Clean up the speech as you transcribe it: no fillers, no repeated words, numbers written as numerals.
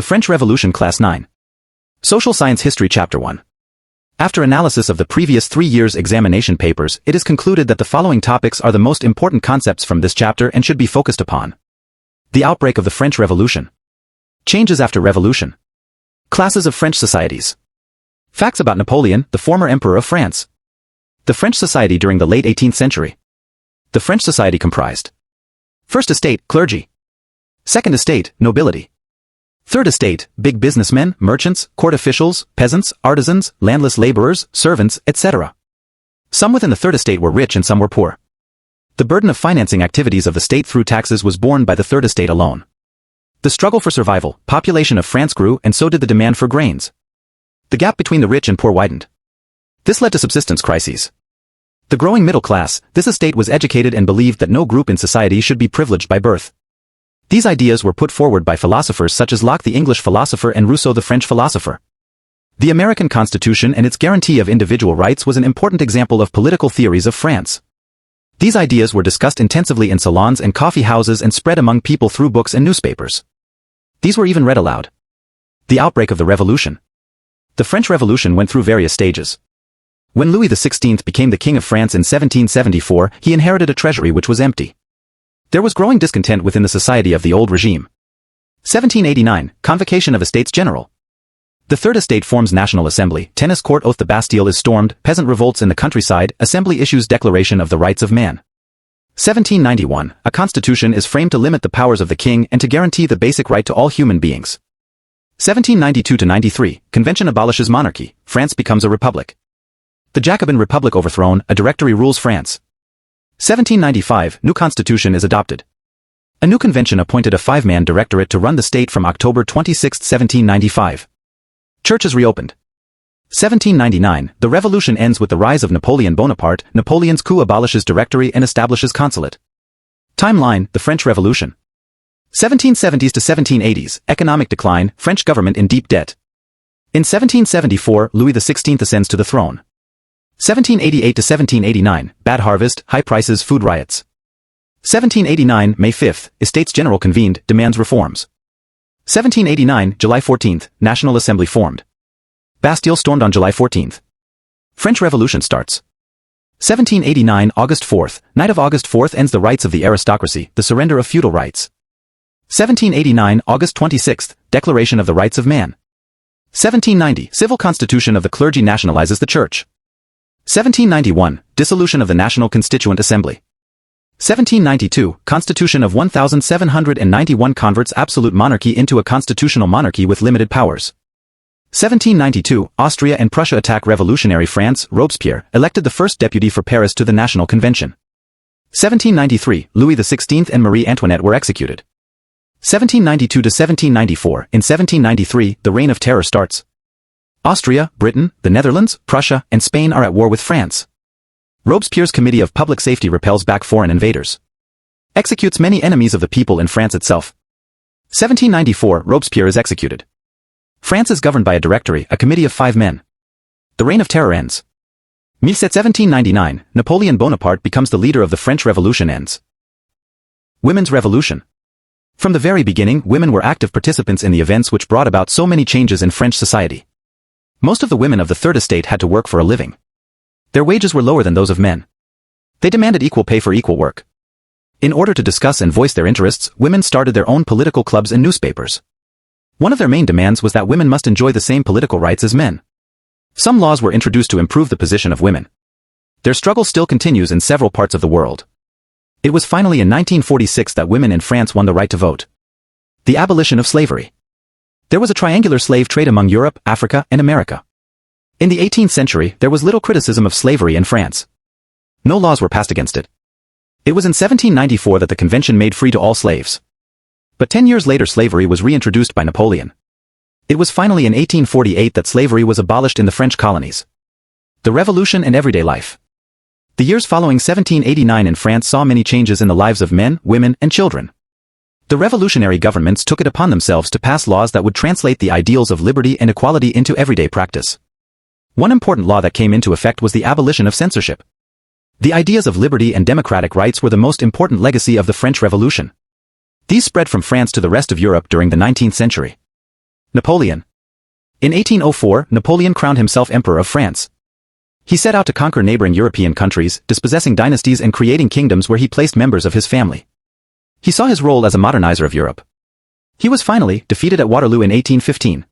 The French Revolution Class 9. Social Science History Chapter 1. After analysis of the previous 3 years' examination papers, it is concluded that the following topics are the most important concepts from this chapter and should be focused upon. The outbreak of the French Revolution. Changes after Revolution. Classes of French societies. Facts about Napoleon, the former Emperor of France. The French society during the late 18th century. The French society comprised: First Estate, clergy. Second Estate, nobility. Third Estate, big businessmen, merchants, court officials, peasants, artisans, landless laborers, servants, etc. Some within the Third Estate were rich and some were poor. The burden of financing activities of the state through taxes was borne by the Third Estate alone. The struggle for survival, population of France grew and so did the demand for grains. The gap between the rich and poor widened. This led to subsistence crises. The growing middle class, this estate was educated and believed that no group in society should be privileged by birth. These ideas were put forward by philosophers such as Locke the English philosopher and Rousseau the French philosopher. The American Constitution and its guarantee of individual rights was an important example of political theories of France. These ideas were discussed intensively in salons and coffee houses and spread among people through books and newspapers. These were even read aloud. The outbreak of the Revolution. The French Revolution went through various stages. When Louis XVI became the King of France in 1774, he inherited a treasury which was empty. There was growing discontent within the society of the old regime. 1789, Convocation of Estates General. The Third Estate forms National Assembly, Tennis Court oath, the Bastille is stormed, peasant revolts in the countryside, Assembly issues Declaration of the Rights of Man. 1791, a constitution is framed to limit the powers of the king and to guarantee the basic right to all human beings. 1792-93, Convention abolishes monarchy, France becomes a republic. The Jacobin Republic overthrown, a directory rules France. 1795, new constitution is adopted. A new convention appointed a 5-man directorate to run the state from October 26, 1795. Churches reopened. 1799, the revolution ends with the rise of Napoleon Bonaparte, Napoleon's coup abolishes directory and establishes consulate. Timeline, the French Revolution. 1770s to 1780s, economic decline, French government in deep debt. In 1774, Louis XVI ascends to the throne. 1788 to 1789, bad harvest, high prices, food riots. 1789, May 5, Estates General convened, demands reforms. 1789, July 14, National Assembly formed. Bastille stormed on July 14. French Revolution starts. 1789, August 4, night of August 4 ends the rights of the aristocracy, the surrender of feudal rights. 1789, August 26, Declaration of the Rights of Man. 1790, Civil Constitution of the Clergy nationalizes the Church. 1791, Dissolution of the National Constituent Assembly. 1792, Constitution of 1791 converts absolute monarchy into a constitutional monarchy with limited powers. 1792, Austria and Prussia attack revolutionary France, Robespierre, elected the first deputy for Paris to the National Convention. 1793, Louis XVI and Marie Antoinette were executed. 1792 to 1794, in 1793, the Reign of Terror starts. Austria, Britain, the Netherlands, Prussia, and Spain are at war with France. Robespierre's Committee of Public Safety repels back foreign invaders. Executes many enemies of the people in France itself. 1794, Robespierre is executed. France is governed by a directory, a committee of 5 men. The Reign of Terror ends. 1799, Napoleon Bonaparte becomes the leader of the French Revolution ends. Women's Revolution. From the very beginning, women were active participants in the events which brought about so many changes in French society. Most of the women of the Third Estate had to work for a living. Their wages were lower than those of men. They demanded equal pay for equal work. In order to discuss and voice their interests, women started their own political clubs and newspapers. One of their main demands was that women must enjoy the same political rights as men. Some laws were introduced to improve the position of women. Their struggle still continues in several parts of the world. It was finally in 1946 that women in France won the right to vote. The abolition of slavery. There was a triangular slave trade among Europe, Africa, and America. In the 18th century, there was little criticism of slavery in France. No laws were passed against it. It was in 1794 that the convention made free to all slaves. But 10 years later slavery was reintroduced by Napoleon. It was finally in 1848 that slavery was abolished in the French colonies. The Revolution and everyday life. The years following 1789 in France saw many changes in the lives of men, women, and children. The revolutionary governments took it upon themselves to pass laws that would translate the ideals of liberty and equality into everyday practice. One important law that came into effect was the abolition of censorship. The ideas of liberty and democratic rights were the most important legacy of the French Revolution. These spread from France to the rest of Europe during the 19th century. Napoleon. In 1804, Napoleon crowned himself Emperor of France. He set out to conquer neighboring European countries, dispossessing dynasties and creating kingdoms where he placed members of his family. He saw his role as a modernizer of Europe. He was finally defeated at Waterloo in 1815.